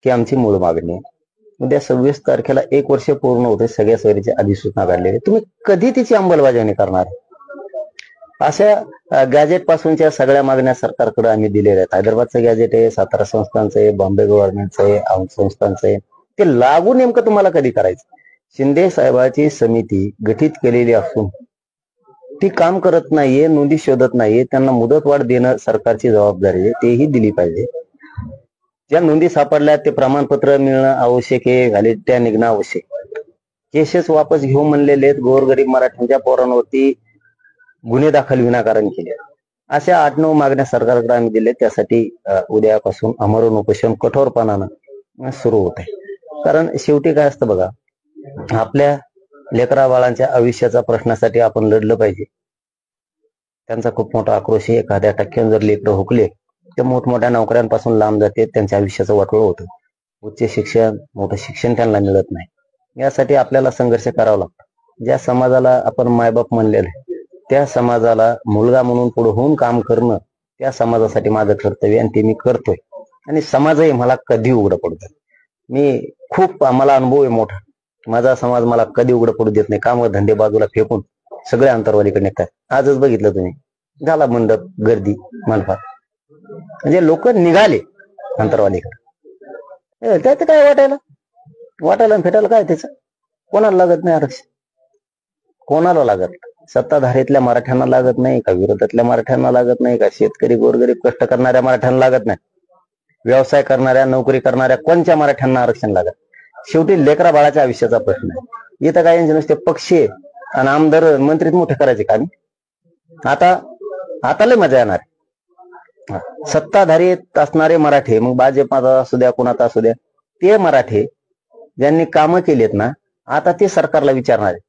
की आमची मूळ मागणी आहे. उद्या 26 तारखेला 1 वर्ष पूर्ण होते सगळ्या सोयरीची अधिसूचना काढलेली. तुम्ही कधी तिची अंमलबजावणी करणार? अशा गॅजेट पासूनच्या सगळ्या मागण्या सरकारकडे आम्ही दिलेल्या आहेत. हैदराबादचं गॅजेट आहे, सातारा संस्थांचं आहे, बॉम्बे गव्हर्नमेंटचं आहे, औंध संस्थांचं आहे. ते लागू नेमकं तुम्हाला कधी करायचं? शिंदे साहेबांची समिती गठीत केलेली असून ती काम करत नाहीये, नोंदी शोधत नाहीये. त्यांना मुदतवाढ देणं सरकारची जबाबदारी आहे, तेही दिली पाहिजे. ज्या नोंदी सापडल्या ते प्रमाणपत्र मिळणं आवश्यक आहे, व्हॅलिडिटी निघणं आवश्यक. केसेस वापस घेऊ म्हणलेले आहेत. गोरगरीब मराठ्यांच्या पोरांवरती गुन्हे दाखल विनाकारण केले. अशा 8-9 मागण्या सरकारकडे आम्ही दिल्या. त्यासाठी उद्यापासून आमरण उपोषण कठोरपणानं सुरू होत आहे. कारण शेवटी काय असतं बघा, आपल्या लेकरा बाळांच्या आयुष्याच्या प्रश्नासाठी आपण लढलं पाहिजे. त्यांचा खूप मोठा आक्रोश आहे. एखाद्या टक्क्यानं जर लेकरं हुकले तर मोठमोठ्या नोकऱ्यांपासून लांब जाते, त्यांच्या आयुष्याचं वाटोळं होतं. उच्च शिक्षण, मोठं शिक्षण त्यांना मिळत नाही. यासाठी आपल्याला संघर्ष करावा लागतो. ज्या समाजाला आपण मायबाप म्हणलेलं आहे त्या समाजाला मुलगा म्हणून पुढे होऊन काम करणं, त्या समाजासाठी माझं कर्तव्य आणि ते मी करतोय. आणि समाजही मला कधी उघडं पडतं. मला अनुभव आहे मोठा. माझा समाज मला कधी उघडं पडू देत नाही. काम धंदे बाजूला फेकून सगळे अंतरवालीकडे निघतात. आजच बघितलं तुम्ही, झाला मंडप गर्दी मनपात, म्हणजे लोक निघाले अंतरवालीकडे. त्याचं काय वाटायला फेटायला काय त्याचं? कोणाला लागत नाही आरक्षण? कोणाला लागत? सत्ताधारीतल्या मराठ्यांना लागत नाही का? विरोधातल्या मराठ्यांना लागत नाही का? शेतकरी गोरगरीब कष्ट करणाऱ्या मराठ्यांना लागत नाही? व्यवसाय करणाऱ्या, नोकरी करणाऱ्या कोणत्या मराठ्यांना आरक्षण लागत? शेवटी लेकरा बाळाच्या आयुष्याचा प्रश्न आहे. इथं काय नुसते पक्ष आणि आमदार मंत्रीत मोठे करायचे का? आता लय मजा येणार. सत्ताधारीत असणारे मराठे, मग भाजपाचा असू द्या, कुणाचा असू द्या, ते मराठे ज्यांनी कामं केलीत ना, आता ते सरकारला विचारणार आहेत.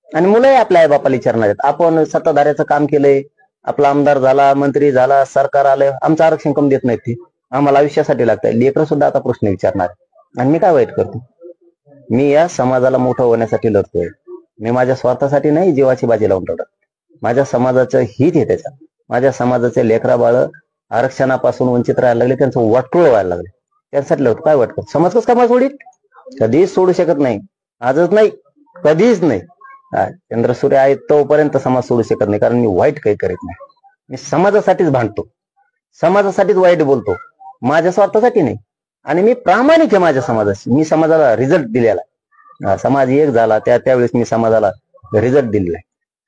आणि मुलंही आपल्या आई बापाला विचारणार आहेत. आपण सत्ताधाऱ्याचं काम केलंय, आपला आमदार झाला, मंत्री झाला, सरकार आलं, आमचं आरक्षण कमी देत नाहीत. ते आम्हाला आयुष्यासाठी लागतंय. लेकरं सुद्धा आता प्रश्न विचारणार. आणि मी काय वाईट करतो? मी या समाजाला मोठं होण्यासाठी लढतोय. मी माझ्या स्वार्थासाठी नाही जीवाची बाजी लावून लढत. माझ्या समाजाचं हित आहे त्याच्यात. माझ्या समाजाचे लेकरा बाळ आरक्षणापासून वंचित राहायला लागले, त्यांचं वाटोळं व्हायला लागले, त्यासाठी लढतो. काय वाटतं? समाज कसं काय सोडील? कधीच सोडू शकत नाही. आजच नाही, कधीच नाही. चंद्रसूर्य आहे तोपर्यंत समाज सोडू शकत नाही. कारण मी वाईट काही करीत नाही. मी समाजासाठीच भांडतो, समाजासाठीच वाईट बोलतो, माझ्या स्वार्थासाठी नाही. आणि मी प्रामाणिक आहे माझ्या समाजाशी. मी समाजाला रिझल्ट दिलेला. समाज एक झाला त्यावेळेस मी समाजाला रिझल्ट दिलेला आहे.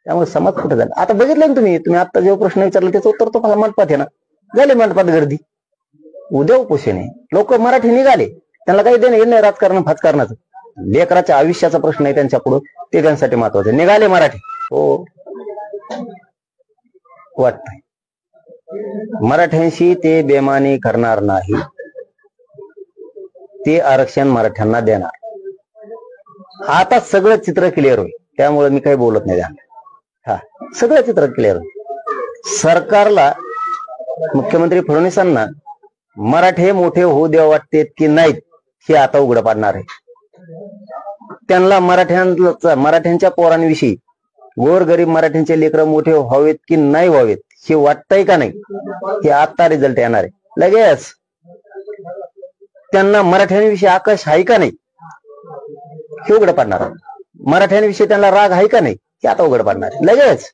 त्यामुळे समाज कुठे झाला आता बघितलं ना तुम्ही आता जेव्हा प्रश्न विचारला त्याचं उत्तर तो मंडपात आहे ना. झाले मंडपात गर्दी, उद्या उपोषण आहे. लोक मराठी निघाले, त्यांना काही देणं नाही राजकारण फाजकारणाचं. लेकराच्या आयुष्याचा प्रश्न आहे त्यांच्या पुढं, ते त्यांच्यासाठी महत्वाचं. निघाले मराठी, हो वाटतंय मराठ्यांशी ते बेमानी करणार नाही. ते आरक्षण मराठ्यांना देणार. आता सगळं चित्र क्लिअर होईल. त्यामुळे मी काही बोलत नाही. सगळं चित्र क्लिअर होईल. सरकारला, मुख्यमंत्री फडणवीसांना मराठे मोठे होऊ द्या वाटते की नाहीत हे आता उघड पाडणार आहे. त्यांना मराठ्यांच्या पोरांविषयी, गोरगरीब मराठ्यांचे लेकरं मोठे व्हावेत की नाही व्हावेत हे वाटतंय का नाही, हे आता रिझल्ट येणार आहे लगेच. त्यांना मराठ्यांविषयी आकाश आहे का नाही हे उघड पाडणार. मराठ्यांविषयी त्यांना राग आहे का नाही हे आता उघड पाडणार लगेच.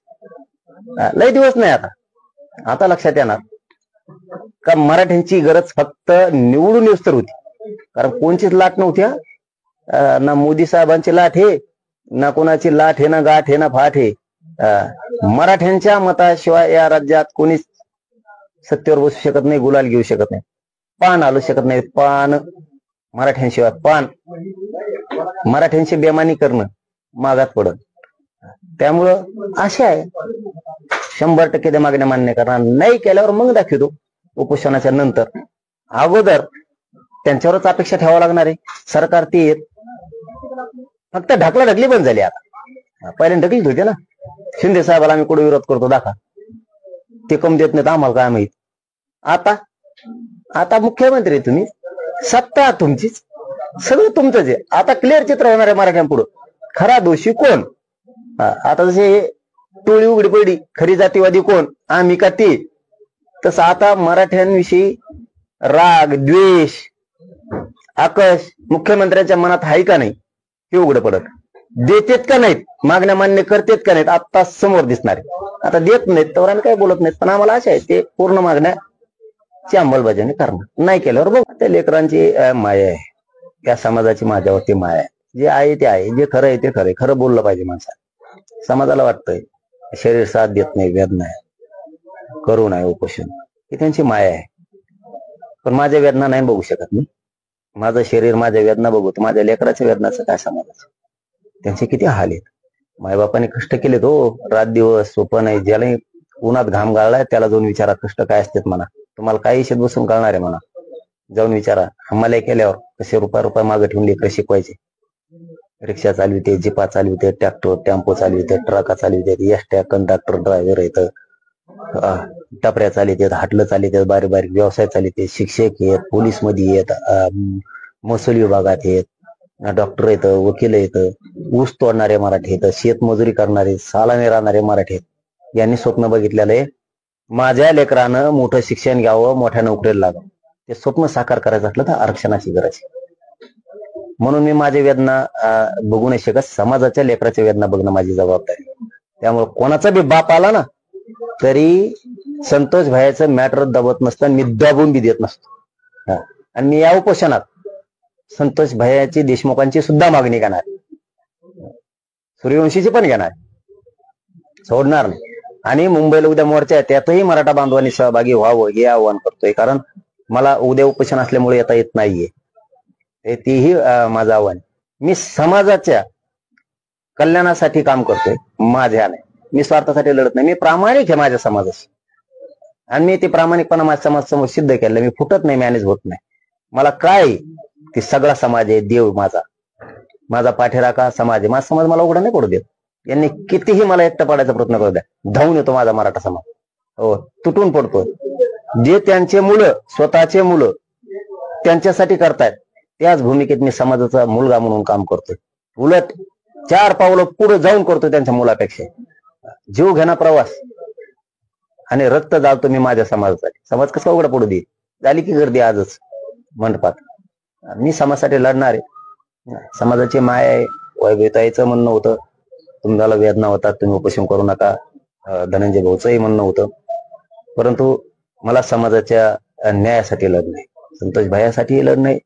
लय दिवस नाही आता लक्षात येणार का मराठ्यांची गरज फक्त निवडून येऊस तर होती. कारण कोणचीच लाट नव्हती. ना मोदी साहेबांची लाट आहे, ना कोणाची लाट आहे, ना गाठ आहे, ना फाट आहे. मराठ्यांच्या मताशिवाय या राज्यात कोणीच सत्तेवर बसू शकत नाही, गुलाल घेऊ शकत नाही, पान आलू शकत नाही. पान मराठ्यांशिवाय पान. मराठ्यांची बेमानी करणं मागात पडत. त्यामुळं आशा आहे 100% त्या मागण्या मान्य करणार. नाही केल्यावर मग दाखवतो उपोषणाच्या नंतर. अगोदर त्यांच्यावरच अपेक्षा ठेवावं लागणार आहे. सरकार ते येत फक्त ढकली बंद झाली. आता पहिल्यांदा ढकलीत होते ना, शिंदे साहेबाला आम्ही कुठे विरोध करतो दाखवा, ते कम देत नाहीत आम्हाला काय माहित. आता मुख्यमंत्री तुम्ही, सत्ता तुमचीच, सगळं तुमचंच आहे. आता क्लिअर चित्र होणार आहे मराठ्यांपुढं. खरा दोषी कोण? आता जसे टोळी उघडी पडली, खरी जातीवादी कोण, आम्ही का ते, तसं आता मराठ्यांविषयी राग, द्वेष आकाश मुख्यमंत्र्यांच्या मनात आहे का नाही हे उघड पडत. देतेत का नाहीत, मागण्या मान्य करतेत का नाहीत, आता समोर दिसणार आहे. आता देत नाहीत तर आम्ही काही बोलत नाहीत, पण आम्हाला आशा आहे ते पूर्ण मागण्याची अंमलबजावणी करणार. नाही केल्यावर बघ. त्या लेकरांची माया आहे, त्या समाजाची माझ्यावरती माया आहे. जे आहे ते आहे, जे खरं आहे ते खरं आहे. खरं बोललं पाहिजे माणसाला. समाजाला वाटतंय शरीर साथ देत नाही, वेदना आहे, करुण आहे, उपोषण, ही त्यांची माया आहे. पण माझ्या वेदना नाही बघू शकत मी. माझं शरीर माझ्या वेदना बघतो, माझ्या लेकराच्या वेदनाचं काय समाजाचं. त्यांचे किती हाल आहेत. मायबापाने कष्ट केलेत हो, रात दिवस सोपं नाही. ज्याला उन्हात घाम गाळलाय त्याला जाऊन विचारा कष्ट काय असतात म्हणा. तुम्हाला काही शेत बसून कळणार आहे म्हणा. जाऊन विचारा. हमाल्या केल्यावर कसे रुपया मागे ठेवून लेकर शिकवायचे. रिक्षा चालविते, जिपा चालविते, ट्रॅक्टर टेम्पो चालविते, ट्रका चालविते, एसट्या कंडक्टर ड्रायव्हर येतं, टपऱ्या चालित, हाटलं चालित, बारीक बारीक व्यवसाय चालित, शिक्षक आहेत, पोलीस मध्ये येत, महसूल विभागात आहेत, डॉक्टर येतं, वकील येतं, ऊस तोडणारे मराठी येतं, शेतमजुरी करणारे, सालाने राहणारे मराठी आहेत. यांनी स्वप्न बघितलेलं आहे माझ्या लेकरानं मोठं शिक्षण घ्यावं, मोठ्या नोकरीला लागावं. ते स्वप्न साकार करायचं असलं तर आरक्षणाची गरज आहे. म्हणून मी माझी वेदना बघू नाही शकत. समाजाच्या लेकराच्या वेदना बघणं माझी जबाबदारी. त्यामुळे कोणाचा बी बाप आला ना तरी संतोष भाईचं मॅटर दबत नसतं, मी दाबून बी देत नसतो. आणि मी या उपोषणात संतोष भाईची, देशमुखांची सुद्धा मागणी घेणार, सूर्यवंशीची पण घेणार, सोडणार नाही. आणि मुंबईला उद्या मोर्चा आहे, त्यातही मराठा बांधवांनी सहभागी व्हावं हे आवाहन करतोय. कारण मला उद्या उपोषण असल्यामुळे येता येत नाहीये, तेही माझं आव्हान. मी समाजाच्या कल्याणासाठी काम करतोय, माझ्या नाही. मी स्वार्थासाठी लढत नाही. मी प्रामाणिक आहे माझ्या समाजाशी, आणि मी ते प्रामाणिकपणा माझ्या समाजासमोर सिद्ध केलं. मी फुटत नाही, मॅनेज होत नाही. मला काय ते सगळा समाज आहे, देव माझा पाठीराखा समाज आहे. माझा समाज मला उघडा नाही पडू देत. यांनी कितीही मला एकटं पाडायचा प्रयत्न करू द्या, धावून येतो माझा मराठा समाज. हो, तुटून पडतो. जे त्यांचे मुलं, स्वतःचे मुलं त्यांच्यासाठी करतायत, त्याच भूमिकेत मी समाजाचा मुलगा म्हणून काम करतोय. उलट 4 पावलं पुढे जाऊन करतोय त्यांच्या मुलापेक्षा. जीव घेणा प्रवास आणि रक्त जाळतो मी माझ्या समाजासाठी. समाज कसा उघडा पडू दे. झाली की गर्दी आजच मंडपात. मी समाजासाठी लढणार आहे. समाजाची माय आहे. वैभवताईचं म्हणणं होतं तुम्हाला वेदना होतात, तुम्ही उपोषण करू नका. धनंजय भाऊचंही म्हणणं होतं. परंतु मला समाजाच्या न्यायासाठी लढणं आहे, संतोष भाईसाठी लढणं आहे,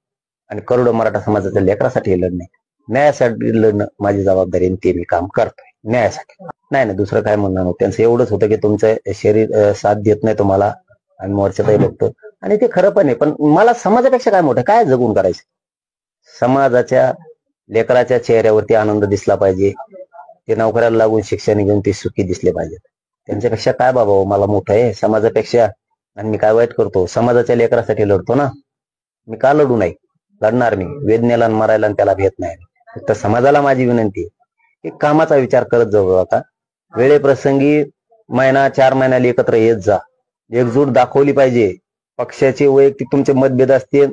आणि करोडो मराठा समाजाच्या लेकरासाठी लढणं आहे. न्यायासाठी लढणं माझी जबाबदारी आहे, ते मी काम करतोय न्यायासाठी. नाही दुसरं काय म्हणणं नव्हतं. त्यांचं एवढंच होतं की तुमचं शरीर साथ देत नाही तुम्हाला, आणि मोर्चातही बघतो, आणि ते खरं पण आहे. पण मला समाजापेक्षा काय मोठं, काय जगून करायचं. समाजाच्या लेकराच्या चेहऱ्यावरती आनंद दिसला पाहिजे. ते नोकऱ्याला लागून शिक्षण घेऊन ते सुखी दिसले पाहिजेत. त्यांच्यापेक्षा काय बाबा मला मोठं आहे समाजापेक्षा. आणि मी काय वाईट करतो, समाजाच्या लेकरासाठी लढतो ना. मी का लढू नाही, लढणार मी. वेदनेला मरायला आणि त्याला भेट नाही. फक्त समाजाला माझी विनंती आहे की कामाचा विचार करत जाऊ. आता वेळेप्रसंगी महिना 4 महिन्याला एकत्र येत जा. एकजूट दाखवली पाहिजे. पक्षाचे वैयक्तिक तुमचे मतभेद असतील,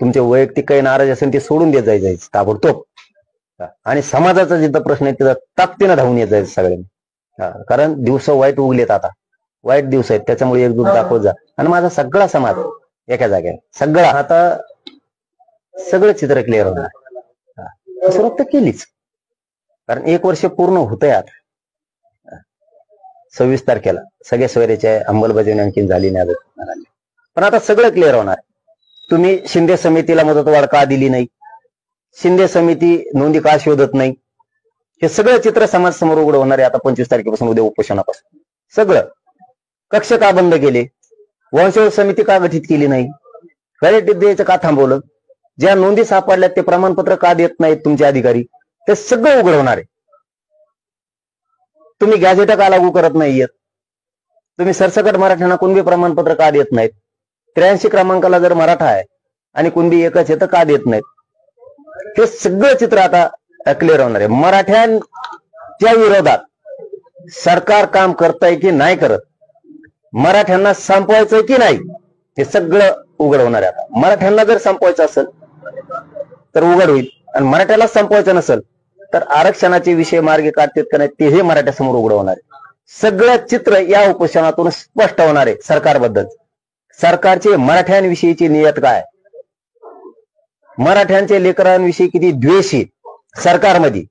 तुमचे वैयक्तिक काही नाराज असेल ते सोडून देत जायचं ताबडतोब. आणि समाजाचा जिथं प्रश्न आहे तिथं ताकदीनं धावून येत जायचं सगळ्यांनी. कारण दिवस वाईट उगलेत, आता वाईट दिवस आहेत. त्याच्यामुळे एकजूट दाखवत जा. आणि माझा सगळा समाज एका जागेला, सगळा आता सगळं चित्र क्लिअर होणार. सुरुवात तर केलीच, कारण 1 वर्ष पूर्ण होतंय आता. 26 तारखेला सगळ्या सोयऱ्याच्या अंमलबजावणी आणखी झाली नाही, पण आता सगळं क्लिअर होणार. तुम्ही शिंदे समितीला मुदतवाढ का दिली नाही, शिंदे समिती नोंदी का शोधत नाही, हे सगळं चित्र समाज समोर उघड होणार आहे आता 25 तारखेपासून, उद्या उपोषणापासून. सगळं कक्ष का बंद केले, वंशवळ समिती का गठीत केली नाही, क्वालिटी द्यायचं का थांबवलं, ज्या नोंदी सापडल्यात ते प्रमाणपत्र का देत नाहीत तुमचे अधिकारी, ते सगळं उघड होणार आहे. तुम्ही गॅझेट का लागू करत नाहीयेत, तुम्ही सरसकट मराठ्यांना कुणबी प्रमाणपत्र का देत नाहीत, 83 क्रमांकाला जर मराठा आहे आणि कुणबी एकच आहे तर का देत नाहीत, हे सगळं चित्र आता क्लिअर होणार आहे. मराठ्यांच्या विरोधात सरकार काम करतंय की नाही करत, मराठ्यांना संपवायचंय की नाही, हे सगळं उघड होणार आहे आता. मराठ्यांना जर संपवायचं असेल तर उघड होईल, आणि मराठ्याला संपवायचं नसेल तर आरक्षणाचे विषय मार्गे काढतात का नाही तेही मराठ्यासमोर उघड होणार आहे. सगळं चित्र या उपोषणातून स्पष्ट होणार आहे सरकारबद्दल. सरकारची मराठ्यांविषयीची नियत काय, मराठ्यांच्या लेकरांविषयी किती द्वेष आहे सरकारमध्ये,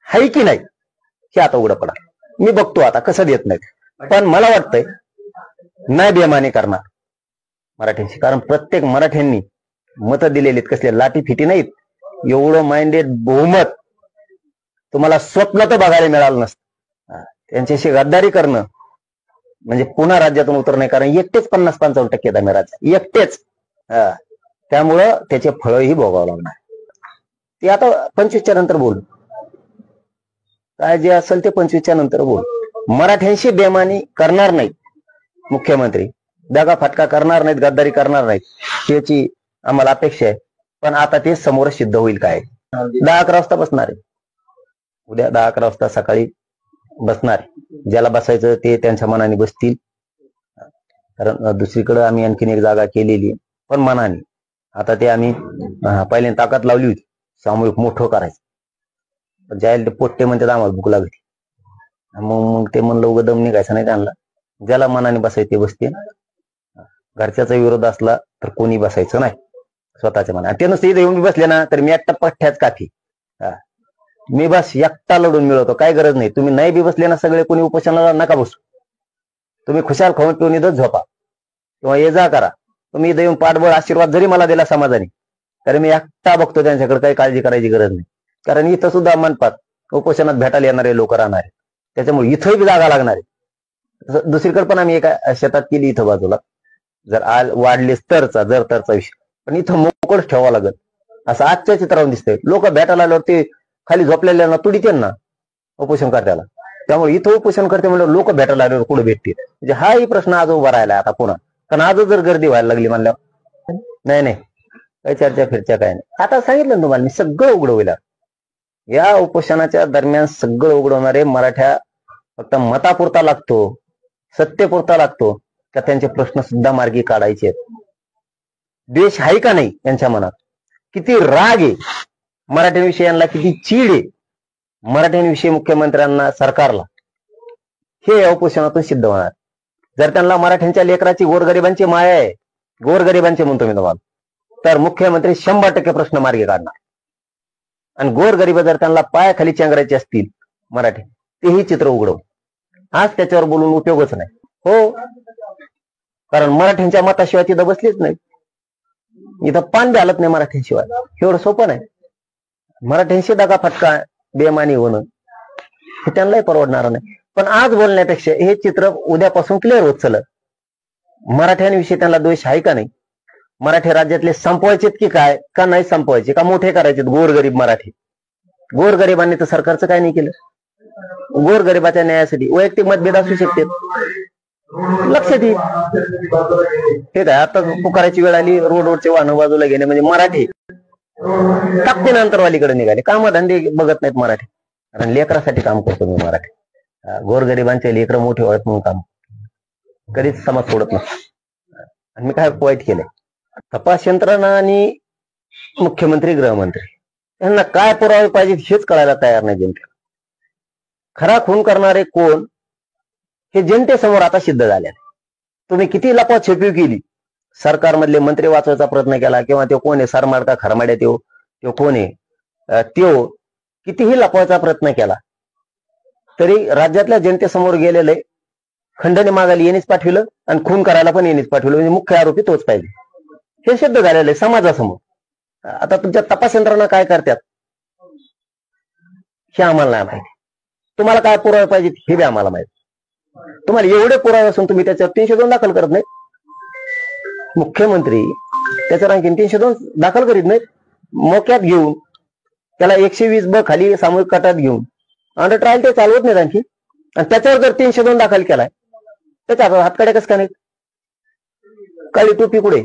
आहे की नाही हे आता उघड पडा. मी बघतो आता कसं देत नाहीत, पण मला वाटतंय नाही बेमाने करणार मराठ्यांशी. कारण प्रत्येक मराठ्यांनी मत दिलेली कसले लाठी फिटी नाहीत. एवढं माइंडेड बहुमत तुम्हाला स्वप्न तर बघायला मिळालं नसतं. त्यांच्याशी गद्दारी करणं म्हणजे पुन्हा राज्यातून उतरणे. कारण एकटेच 50-55% आम्ही राज्यात एकटेच. त्यामुळं त्याचे फळही भोगावं लागणार. ते आता 25च्या नंतर बोल, काय जे असेल ते 25च्या नंतर बोल. मराठ्यांशी बेमानी करणार नाहीत मुख्यमंत्री, दगा फटका करणार नाहीत, गद्दारी करणार नाहीत, त्याची आम्हाला अपेक्षा आहे. पण आता ते समोर सिद्ध होईल काय. 10-11 वाजता बसणार आहे, उद्या 10-11 वाजता सकाळी बसणार. ज्याला बसायचं ते त्यांच्या मनाने बसतील. कारण दुसरीकडे आम्ही आणखीन एक जागा केलेली पण मनाने. आता ते आम्ही पहिल्यांदा ताकद लावली होती सामूहिक मोठं करायचं. ज्याला ते पोट्टे म्हणतात आम्हाला भूक लागली, मग ते म्हणलं उगा दम निघायचं नाही त्यांना. ज्याला मनाने बसायचं ते बसते. घरच्याचा विरोध असला तर कोणी बसायचं नाही स्वतःच्या मनाने. ते नुसतं इथे येऊन बसले ना तर मी एकटा पठ्ठ्याच काफी. मी बस एकटा लढून मिळवतो, काय गरज नाही. तुम्ही नाही बी बसले ना सगळे कोणी उपोषणाला नका बसू. तुम्ही खुशाल खाऊन पिऊन इथंच झोपा किंवा ये जा करा. तुम्ही इथं येऊन पाठबळ आशीर्वाद जरी मला दिला समाजाने तरी मी एकटा बघतो, त्यांच्याकडे काही काळजी करायची गरज नाही. कारण इथं सुद्धा मनपात उपोषणात भेटायला येणारे लोक राहणार आहेत, त्याच्यामुळे इथंही बी जागा लागणार आहे. दुसरीकडे पण आम्ही एका शेतात केली इथं बाजूला, जर वाढलेच तरचा जर तरचा विषय, पण इथं मोकळच ठेवावं लागेल असं आजच्या चित्रावरून दिसतंय. लोक भेटायला आल्यावर ते खाली झोपलेल्यांना तुडीते ना उपोषण करत्याला. त्यामुळे इथं उपोषण करते म्हणजे लोक भेटायला आल्यावर कुठे भेटतील, म्हणजे हाही प्रश्न आज उभा राहिला आता पुन्हा. कारण आज जर गर्दी व्हायला लागली म्हणल्यावर नाही काही चर्चा फिरच्या काय नाही. आता सांगितलं ना तुम्हाला मी, सगळं उघड होईल या उपोषणाच्या दरम्यान. सगळं उघडवणारे मराठ्या फक्त मतापुरता लागतो, सत्तेपुरता लागतो का त्यांचे प्रश्न सुद्धा मार्गी काढायचे आहेत. द्वेष आहे का नाही यांच्या मनात, किती राग आहे मराठ्यांविषयी, यांना किती चीड आहे मराठ्यांविषयी, मुख्यमंत्र्यांना, सरकारला, हे या उपोषणातून सिद्ध होणार. जर त्यांना मराठ्यांच्या लेकराची, गोरगरिबांची माया आहे, गोरगरिबांची म्हणतो मी तुम्हाला, तर मुख्यमंत्री 100% प्रश्न मार्गी काढणार. आणि गोरगरीब जर त्यांना पायाखाली चेंगरायचे असतील मराठी, तेही चित्र उघडव. आज त्याच्यावर बोलून उपयोगच नाही. हो, कारण मराठ्यांच्या मताशिवाय तिथं बसलीच नाही. इथं पान बी हालत नाही मराठ्यांशिवाय. एवढं सोपं नाही. मराठ्यांशी दगा फटका बेमानी होणं हे त्यांनाही परवडणार नाही. पण आज बोलण्यापेक्षा हे चित्र उद्यापासून क्लिअर होत चलत. मराठ्यांविषयी त्यांना द्वेष आहे का नाही, मराठी राज्यातले संपवायचेत की काय, का नाही संपवायचे, का मोठे करायचे गोरगरीब मराठी. गोरगरिबांनी तर सरकारचं काय नाही केलं. गोरगरिबाच्या न्यायासाठी वैयक्तिक मतभेद असू शकते, लक्ष दे. हे काय आता पुकाराची वेळ आली, रोडवरचे वाहनं बाजूला घेणे म्हणजे मराठी टाकते अंतरवालीकडे निघाले. कामधंदे बघत नाहीत मराठी. कारण लेकरासाठी काम करतो मी मराठी. गोरगरिबांचे लेकर मोठे व्हावेत म्हणून काम कधीच समाज सोडत नाही. आणि मी काय वाईट केलंय, तपास यंत्रणा आणि मुख्यमंत्री, गृहमंत्री यांना काय पुरावे पाहिजे हेच कळायला तयार नाही जनते. खरा खून करणारे कोण हे जनतेसमोर आता सिद्ध झाले. तुम्ही किती लपाछपी केली, सरकारमधले मंत्री वाचवायचा प्रयत्न केला, किंवा ते कोण आहे सरमाड का खरमाड्या, तो कोण आहे, तो कितीही लपवायचा प्रयत्न केला तरी राज्यातल्या जनतेसमोर गेलेले खंडणी मागायला येणेच पाठविलं आणि खून करायला पण येणेच पाठविलं. म्हणजे मुख्य आरोपी तोच पाहिजे हे सिद्ध झालेलं आहे समाजासमोर. आता तुमच्या तपास यंत्रणा काय करतात हे आम्हाला नाही माहिती. तुम्हाला काय पुरावे पाहिजेत हे बी आम्हाला माहिती. तुम्हाला एवढे पुरावे असून तुम्ही त्याच्यावर 302 दाखल करत नाही. मुख्यमंत्री त्याच्यावर आणखी 302 दाखल करीत नाहीत. मोक्यात घेऊन त्याला 120 खाली सामूहिक कटात घेऊन अंडर ट्रायल ते चालवत नाहीत आणखी. आणि त्याच्यावर जर 302 दाखल केलाय त्याच्या हातकडे कसं का नाहीत, काळी टोपी कुठे.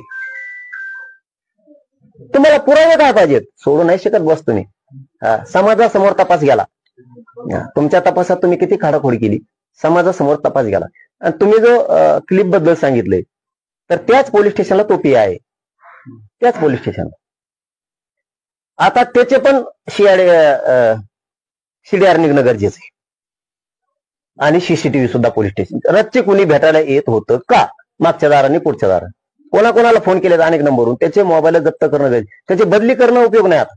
तुम्हाला पुरावे काय पाहिजेत, सोडू नाही शकत बस तुम्ही. समाजासमोर तपास गेला, तुमच्या तपासात तुम्ही किती खाडाखोडी केली, समाजासमोर तपास गेला. आणि तुम्ही जो क्लिप बद्दल सांगितलंय तर त्याच पोलीस स्टेशनला टोपी आहे, त्याच पोलीस स्टेशनला. आता त्याचे पण सीडीआर निघणं गरजेचं आहे. आणि सीसीटीव्ही सुद्धा पोलीस स्टेशन. रच्चे कुणी भेटायला येत होतं का, मागच्या दाराने पुढच्या दाराने कोणाकोणाला फोन केले अनेक नंबरवरून, त्याचे मोबाईल जप्त करणं गरजेचं, त्याची बदली करणं उपयोग नाही आता,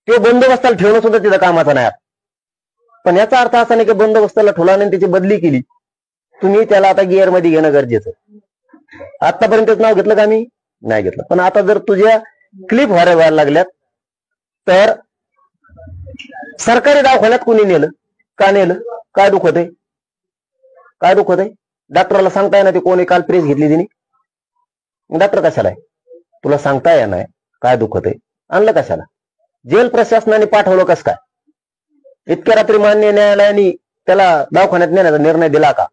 ते बंदोबस्ताला ठेवणं सुद्धा तिथं कामाचा नाही आता. पण याचा अर्थ असा नाही की बंदोबस्ताला ठेवला आणि त्याची बदली केली, तुम्ही त्याला आता गिअर मध्ये घेणं गरजेचं. आतापर्यंत नाव घेतलं का मी नाही घेतलं, पण आता जर तुझ्या क्लिप व्हायला लागल्यात तर सरकारी दवाखान्यात कोणी नेलं, का नेलं, काय दुखत आहे, काय दुखत आहे, डॉक्टरला सांगता येणार ते कोणी काल प्रेस घेतली तिने, डॉक्टर कशाला आहे, तुला सांगता येणार काय दुखत आहे, आणलं कशाला, जेल प्रशासनाने पाठवलं कस काय, इतक्या रात्री मान्य न्यायालयाने त्याला दवाखान्यात नेण्याचा निर्णय दिला का,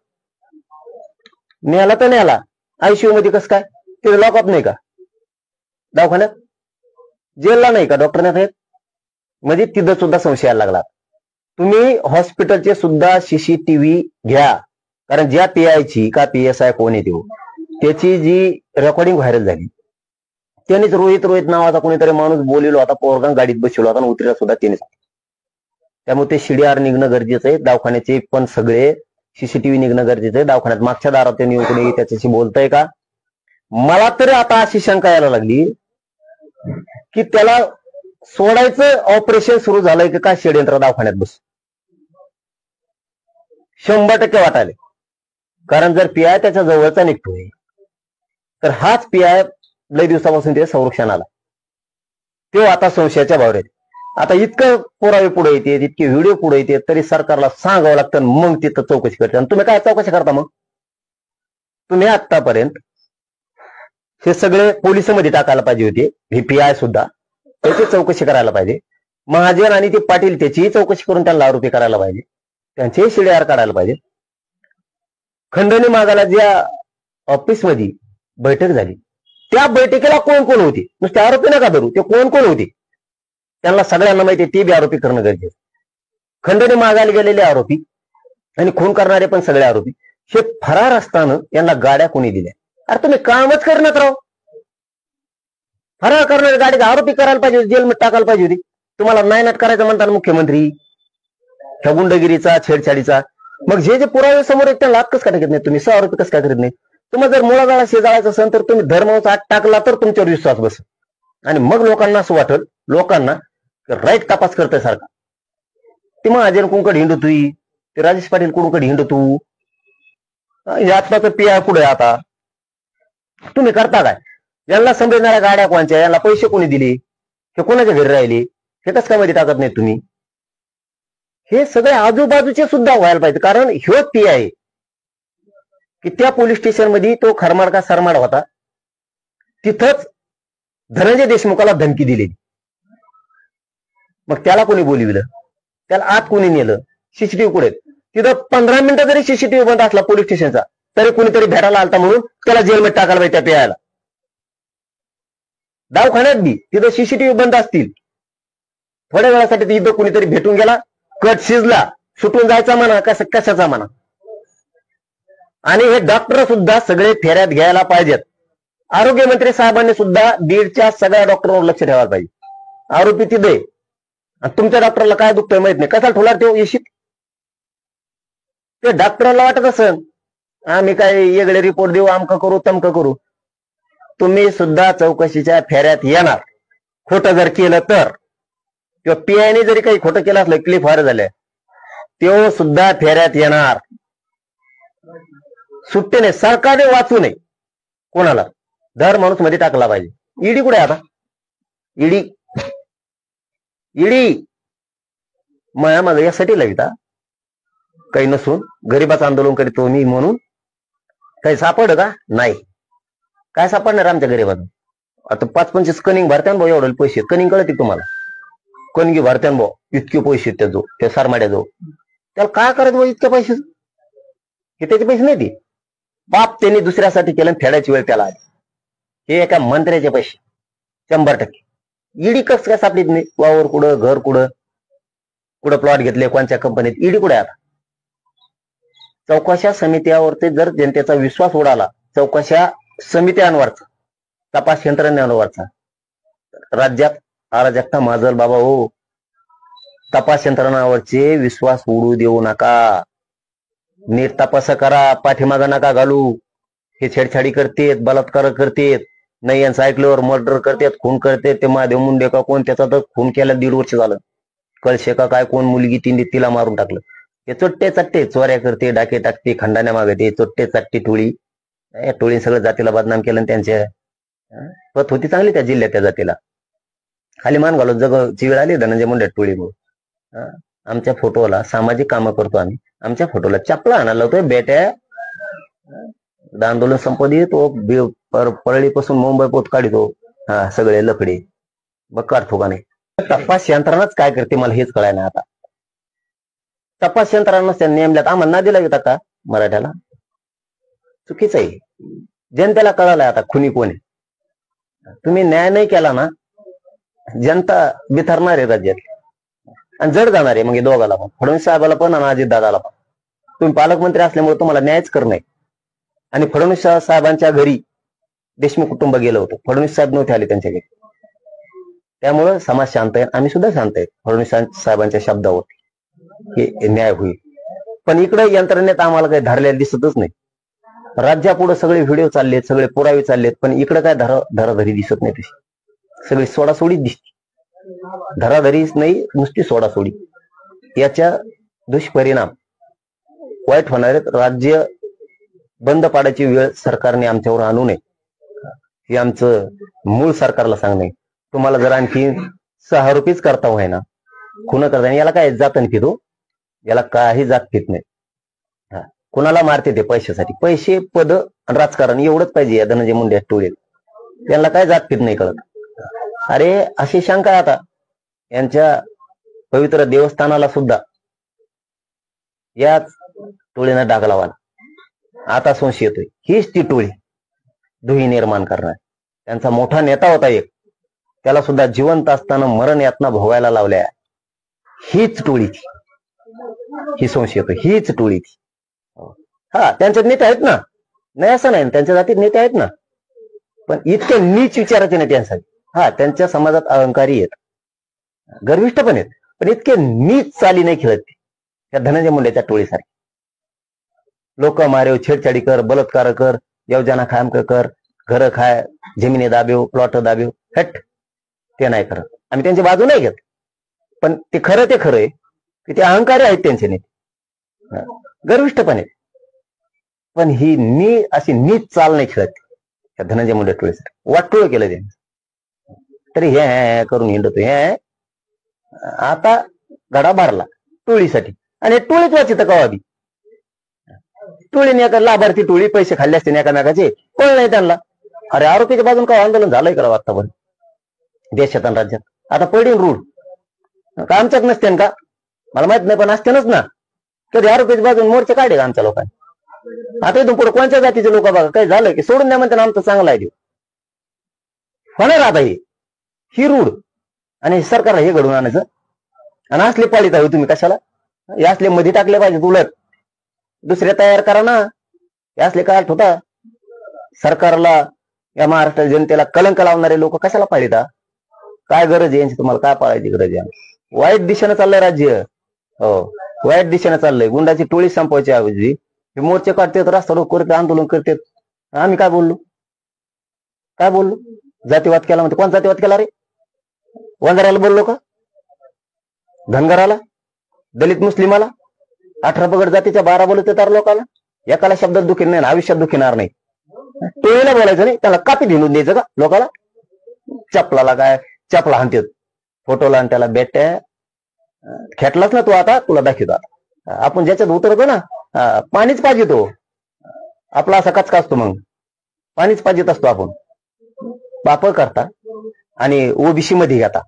न्याला तर न्याला, आयसीयू मध्ये कस काय, ते लॉकअप नाही का दवाखान्यात, जेलला नाही का डॉक्टरने आहेत, म्हणजे तिथं सुद्धा संशय यायला लागला. तुम्ही हॉस्पिटलचे सुद्धा सीसीटीव्ही घ्या, कारण ज्या पीआयची का पीएसआय कोण येते त्याची जी रेकॉर्डिंग व्हायरल झाली, त्यांनीच रोहित नावाचा कोणीतरी माणूस बोललो होता, पोरगा गाडीत बसवला होता आणि उतरला सुद्धा त्यांनीच. त्यामुळे ते CDR निघणं गरजेचं आहे, दवाखान्याचे पण सगळे सीसीटीव्ही निघणं गरजेचं आहे. दवाखान्यात मागच्या दारात त्यांनी कोणी त्याच्याशी बोलतंय का, मला तरी आता अशी शंका यायला लागली की त्याला सोडायचं ऑपरेशन सुरू झालंय की काय षडयंत्र दवाखान्यात बस, 100% वाटायला. कारण जर पीआय त्याच्या जवळचा निघतोय तर हाच पीआय लय दिवसापासून ते संरक्षणाला, तो आता संशयाच्या भावरेत. आता इतकं पुरावे पुढे येते, इतके व्हिडिओ पुढे येते, तरी सरकारला सांगावं लागतं, मग तिथं चौकशी करते. आणि तुम्ही काय चौकशी करता मग, तुम्ही आतापर्यंत हे सगळे पोलिसांमध्ये टाकायला पाहिजे होते, हे पीआय सुद्धा त्याची चौकशी करायला पाहिजे, महाजन आणि ते पाटील त्याचीही चौकशी करून त्यांना आरोपी करायला पाहिजे, त्यांचेही CDR काढायला पाहिजे. खंडणी मागायला ज्या ऑफिसमध्ये बैठक झाली त्या बैठकीला कोण कोण होते, नुसते आरोपी नका धरू, ते कोण कोण होते त्यांना सगळ्यांना माहिती, ते बी आरोपी करणं गरजेचं. खंडणी मागायला गेलेले आरोपी आणि खून करणारे पण सगळे आरोपी, हे फरार असताना यांना गाड्या कोणी दिल्या, अरे तुम्ही कामच करणार राव, फरार करणाऱ्या गाडीचा आरोपी करायला पाहिजे, जेलमध्ये टाकायला पाहिजे होती. तुम्हाला नायनाट करायचं म्हणतात मुख्यमंत्री ह्या गुंडगिरीचा, छेडछाडीचा. मग जे जे पुरावे समोर आहेत त्यांना कसं काय घेत नाही तुम्ही, आरोपी कसं काय करीत नाही. तुम्हाला जर मुळाजाळा शेजाळायचं असेल तर तुम्ही धर्माचा आत टाकला तर तुमच्यावर विश्वास बस, आणि मग लोकांना असं वाटल, लोकांना राईट तपास करतोय सारखा. ते महाजन कुंकड हिंडतोय, ते राजेश पाटील कुंकड हिंडतू, यातला पीआय पुढे. आता तुम्ही करता काय, यांना समजणाऱ्या गाड्या कोणच्या, यांना पैसे कोणी दिले, हे कोणाच्या घरी राहिले, हे कसं काय मध्ये टाकत नाही तुम्ही. हे सगळे आजूबाजूचे सुद्धा व्हायला पाहिजे, कारण ह्यो पीआय की त्या पोलीस स्टेशन मध्ये तो खरमाड का सरमाड होता, तिथंच धनंजय देशमुखाला धमकी दिली, मग त्याला कोणी बोलविलं, त्याला आत कोणी नेलं, सीसीटीव्ही कुठे, तिथं 15 मिनिटं जरी सीसीटीव्ही बंद असला पोलीस स्टेशनचा तरी कोणीतरी भेटायला आलता म्हणून त्याला जेलमध्ये टाकायला पाहिजे. त्या पीआयला दवाखान्यात बी तिथं सीसीटीव्ही बंद असतील, थोड्या वेळासाठी इथं कोणीतरी भेटून गेला, कट शिजला, सुटून जायचा म्हणा, कशाचा म्हणा. आणि हे डॉक्टर सुद्धा सगळे फेऱ्यात घ्यायला पाहिजेत. आरोग्यमंत्री साहेबांनी सुद्धा बीडच्या सगळ्या डॉक्टरवर लक्ष ठेवायला पाहिजे. आरोपी तिथे तुमच्या डॉक्टरला काय दुखतंय माहित नाही, कसा ठोला तो येशीत, ते डॉक्टरला वाटत असन आम्ही काय वेगळे रिपोर्ट देऊ, आमकं करू तमकं करू. तुम्ही सुद्धा चौकशीच्या फेऱ्यात येणार, खोटं जर केलं तर, किंवा पीआयने जरी काही खोटं केलं असलं, क्लिप व्हायरल झाल्या, तो सुद्धा फेऱ्यात येणार. सुट्टीने सरकारने वाचू नये कोणाला, दर माणूस मध्ये टाकला पाहिजे. ईडी कुठे आता, ईडी माया माझं यासाठी लविता काही नसून गरीबाचं आंदोलन करीतो मी म्हणून काही सापड का नाही, काय सापडणार आमच्या गरीबाचं. आता 5-25 कनिंग भरत्यान भाऊ, एवढे पैसे कनिंग कळते तुम्हाला, कणगी भरत्यान भाऊ इतके पैसे त्याजो, त्या सरमाड्या जो, त्याला काय करायचं भाऊ इतके पैसे, हे त्याचे पैसे नाही, ते बाप त्यांनी दुसऱ्यासाठी केलं, फेडायची वेळ त्याला आली. हे एका मंत्र्याचे पैसे 100%. ईडी कस काय सापडीत नाही, वावर कुठं, घर कुठं, कुठं प्लॉट घेतले, कोणत्या कंपनीत, ईडी कुठे आता. चौकशा समित्यावरती जर जनतेचा विश्वास उडाला, चौकशा समित्यांवरचा, तपास यंत्रणेवरचा, राज्यात अराजकता माजल बाबा हो. तपास यंत्रणावरचे विश्वास उडू देऊ नका, नीट तपास करा, पाठीमागा नका घालू. हे छेडछाडी करतेत, बलात्कार करतेत, नाही यांचं ऐकल्यावर मर्डर करतात, खून करतेत. ते महादेव मुंडे का कोण त्याचा तर खून केला 1.5 वर्ष झालं. कळशे का काय कोण मुलगी तिला मारून टाकलं. हे चोट्टे चट्टे चोऱ्या करते, डाके टाकते, खंडाण्या मागते, चोट्टे चट्टी टोळी. या टोळी सगळं जातीला बदनाम केलं. त्यांच्या पत होती चांगली त्या जिल्ह्यात, त्या जातीला खाली मान घालून जगची वेळ आली धनंजय मुंडे टोळीमुळे. आमच्या फोटोला सामाजिक कामं करतो आम्ही, आमच्या फोटोला चपला आणायला होतोय बेट्या. आंदोलन संपदी तो परळीपासून मुंबई पोत काढितो. हा सगळे लफडे बघ काढतो का नाही. तपास यंत्रणाच काय करते मला हेच कळाय ना. आता तपास यंत्रणाच त्यांनी नेमल्यात, आम्हाला ना दिला होता का मराठ्याला. चुकीचं आहे. जनतेला कळालंय आता खुनी कोण आहे. तुम्ही न्याय नाही केला ना, जनता बिथरणार आहे राज्यात आणि जड जाणार आहे. मग दोघाला पण, फडणवीस साहेबाला पण आणि अजितदादाला पण. तुम्ही पालकमंत्री असल्यामुळे तुम्हाला न्यायच करणं आहे. आणि फडणवीस साहेबांच्या घरी देशमुख कुटुंब गेलं होतं, फडणवीस साहेब नव्हते आले त्यांच्या घरी. त्यामुळं समाज शांत आहे, आम्ही सुद्धा शांत आहे फडणवीस साहेबांच्या शब्दावर हे न्याय होईल. पण इकडे यंत्रणेत आम्हाला काही धरलेलं दिसतच नाही. राज्यापुढे सगळे व्हिडिओ चाललेत, सगळे पुरावे चाललेत, पण इकडे काय धराधरी दिसत नाही. तशी सगळी सोडासोडीच दिसते. धराधरीच नाही, नुसती सोडासोडी. याच्या दुष्परिणाम वाईट होणार आहेत. राज्य बंद पाडायची वेळ सरकारने आमच्यावर आणू नये, हे आमचं मूळ सरकारला सांगणे. तुम्हाला जर आणखी 6 रुपयेच करता होय ना, खुन करता, याला काय जात नाही तो, याला काही जात पित नाही. कुणाला मारते ते पैशासाठी, पैसे पद आणि राजकारण एवढंच पाहिजे या धनंजय मुंडे टोळीला. त्यांना काय जात पित नाही कळत. अरे अशी शंका आहे आता यांच्या पवित्र देवस्थानाला सुद्धा याच टोळीनं डाग लावाला. आता संशय येतोय हीच ती टोळी दुही निर्माण करणार. त्यांचा मोठा नेता होता एक, त्याला सुद्धा जिवंत असताना मरण यातना भोगायला लावल्या. हीच टोळी ती, ही संशय येतोय हीच टोळी ती. हा त्यांच्यात नेते आहेत ना, नाही असं नाही, त्यांच्या जातीत नेते आहेत ना, पण इतके नीच विचाराचे नेते यांसाठी. हा त्यांच्या समाजात अहंकारी आहेत, गर्विष्ठ पण आहेत, पण इतके नीच चाली नाही खेळत त्या धनंजय मुंडेच्या टोळीसारखे. लोक मारेव, छेडछाडी कर, बलात्कार कर, योजना खाम कर, घर खाय, जमिनी दाबेव, प्लॉट दाबेव, हट ते नाही करत. आम्ही त्यांची बाजू नाही घेत, पण ते खरं आहे की ते अहंकारी आहेत त्यांचे नेते, गर्विष्ठ पण आहेत. पण ही अशी नीच चाल नाही खेळत त्या धनंजय मुंडे टोळीसाठी. वाटोळ केलं त्यांनी, तरी हे करून हिंडतो. हे आता गडा भरला टोळीसाठी, आणि टोळीच वाचित कवाबी. टोळीने एका लाभार्थी टोळी पैसे खाल्ले असते एकामेकाचे, कोण नाही त्यांना. अरे आरोपीच्या बाजून काय आंदोलन झालंय का आतापर्यंत देशात आणि राज्यात? आता पडीन रूढ का आमच्यात नसते का मला माहित नाही, पण असतेनच ना. कधी आरोपीच्या बाजून मोर्चे काढे आमच्या लोकांनी. आता इथून पुढे कोणत्या जातीचे लोक बघा काही झालं की सोडून द्या म्हणते, आमचं चांगलं आहे देऊ होणार. आता ही रूढ आणि सरकारला हे घडून आणायचं. आणि असले पाळीत आहे तुम्ही कशाला? हे असले मध्ये टाकले पाहिजे, उलट दुसरे तयार करा ना. हे असले काय अर्थ होता? सरकारला, या महाराष्ट्र जनतेला कलंक लावणारे लोक कशाला पाळीता? काय गरज आहे यांची? तुम्हाला काय पाळायची गरज आहे? वाईट दिशेनं चाललंय राज्य. हो, वाईट दिशेनं चाललंय. गुंडाची टोळी संपवायची ऐवजी हे मोर्चे काढतात, रस्ता रोक करते, आंदोलन करतात. आम्ही काय बोललो? जातीवाद केला म्हणते. कोण जातीवाद केला रे? वंजाऱ्याला बोललो का? धनगराला, दलित मुस्लिमाला, 18 पगड जातीच्या 12 बोलत तर लोकांना एकाला शब्दात दुखी नाही, आयुष्यात दुखीणार नाही. टोळीला बोलायचं नाही, त्याला कापी धिंडून द्यायचं का लोकाला? चपलाला काय चपला हाणतात फोटोला, आणि त्याला बेट्या खेटलाच ना तू. आता तुला दाखवतो. आता आपण ज्याच्यात उतरतो ना, पाणीच पाहिजे तो आपला असा कचका असतो, मग पाणीच पाहिजेत असतो आपण. पाप करता आणि ओबीसी मध्ये घेता,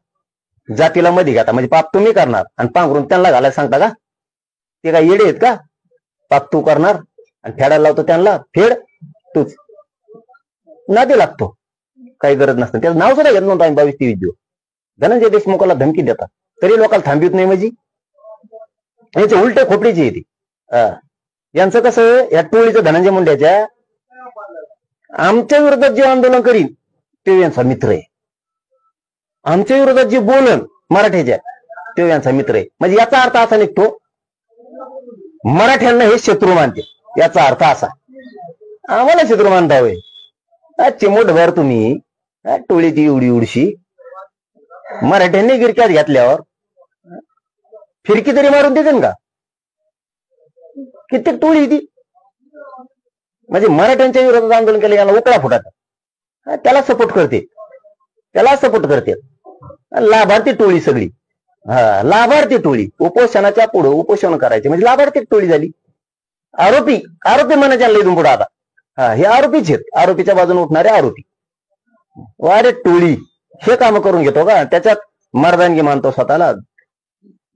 जातीला मध्ये घेता, म्हणजे पाप तुम्ही करणार आणि पांघरून त्यांना घालायला सांगता का? ते काय येडे आहेत का? पाप तू करणार आणि फेडायला लावतो त्यांना. फेड तूच, नादी लागतो, काही गरज नसतं. त्याचं नाव सुद्धा घेत नव्हतं आम्ही 22-23 दिवस. धनंजय देशमुखाला धमकी देतात तरी लोकांना थांबित नाही. म्हणजे याचे उलटे खोपडीची येते. यांचं कसं, या टोळीचं धनंजय मुंड्याच्या आमच्या विरोधात जे आंदोलन करीन ते यांचा मित्र आहे. आमच्या विरोधात जे बोलन मराठ्याच्या ते यांचा मित्र आहे. म्हणजे याचा अर्थ असा निघतो मराठ्यांना हे शत्रू मानते. याचा अर्थ असा. आम्हाला शत्रू मानता होय? चिमूटभर तुम्ही टोळी ती एवढी एवढीशी मराठ्यांनी गिरक्यात घातल्यावर फिरकी तरी मारून देते का? कित्येक टोळी ती म्हणजे मराठ्यांच्या विरोधात आंदोलन केलं, याला उकळा फुटाचा, त्याला सपोर्ट करते, लाभार्थी टोळी सगळी. लाभार्थी टोळी उपोषणाच्या पुढे उपोषण करायचे म्हणजे लाभार्थी टोळी झाली. आरोपी म्हणायच्या इथून पुढे आता हे आरोपीच आहेत, आरोपीच्या बाजूने उठणारे आरोपी. वारे टोळी हे काम करून घेतो का? त्याच्यात मर्दानगी मानतो स्वतःला,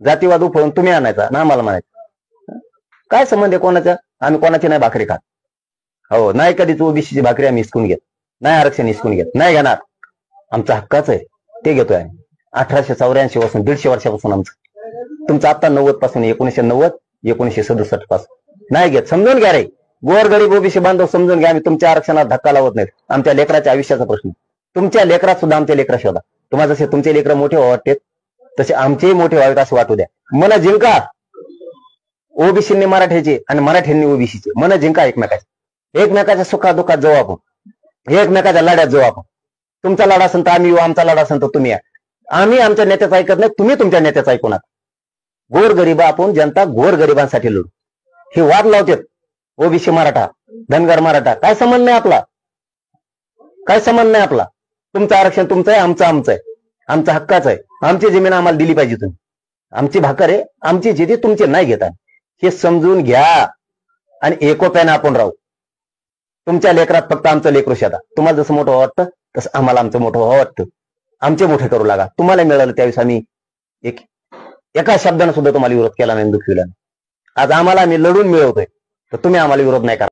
जातीवाद उफळून तुम्ही आणायचा ना आम्हाला म्हणायचं. काय संबंध आहे कोणाचा? आम्ही कोणाची नाही भाकरी खात. हो, नाही कधीच ओबीसीची भाकरी आम्ही हिसकून घेत नाही, आरक्षण हिसकून घेत नाही, घेणार. आमचा हक्काच आहे, ते घेतोय आम्ही 1884 पासून, 150 वर्षापासून आमचं. तुमचं आता 90 पासून, 1990 1967 पासून नाही घेत. समजून घ्या रे, गोरगरीब ओबीसी बांधव समजून घ्या. आम्ही तुमच्या आरक्षणात धक्का लावत नाहीत. आमच्या लेकराच्या आयुष्याचा प्रश्न, तुमच्या लेकरात सुद्धा आमच्या लेकरा शोधा. तुम्हाला जसे तुमचे लेकर मोठे वाटते तसे आमचेही मोठे व्हावेत असं वाटू द्या. मन जिंका ओबीसींनी मराठ्याचे आणि मराठ्यांनी ओबीसीचे. मन जिंका एकमेकाच्या सुखात दुःखात जाऊ आपण, एकमेकाच्या लढ्यात जाऊ आपण. तुमचा लढा असेल तर आम्ही येऊ, आमचा लढा असेल तर तुम्ही या. आम्ही आमच्या नेत्याचं ऐकत नाही, तुम्ही तुमच्या नेत्याचं ऐकू नका. गोरगरीब आपण जनता गोरगरिबांसाठी लढू. हे वाद लावतात ओबीसी मराठा, धनगर मराठा, काय संबंध नाही आपला, काय संबंध नाही आपला. तुमचं आरक्षण तुमचं आहे, आमचं आहे, आमचा हक्काच आहे. आमची जमीन आम्हाला दिली पाहिजे तुम्ही. आमची भाकर आहे, आमची जिथे तुमची नाही घेता. हे समजून घ्या आणि एकोप्याने आपण राहू. तुमच्या लेकरात फक्त आमचं लेकरू शेता. तुम्हाला जसं मोठं वाटतं तसं आम्हाला आमचं मोठं व्हावं वाटतं. आमचे मोठे करू लागा. तुम्हाला मिळालं त्यावेळेस आम्ही एका शब्दाने सुद्धा तुम्हाला विरोध केला नाही, दुखविला नाही. आज आम्हाला आम्ही लढून मिळवतोय, तर तुम्ही आम्हाला विरोध नाही करा.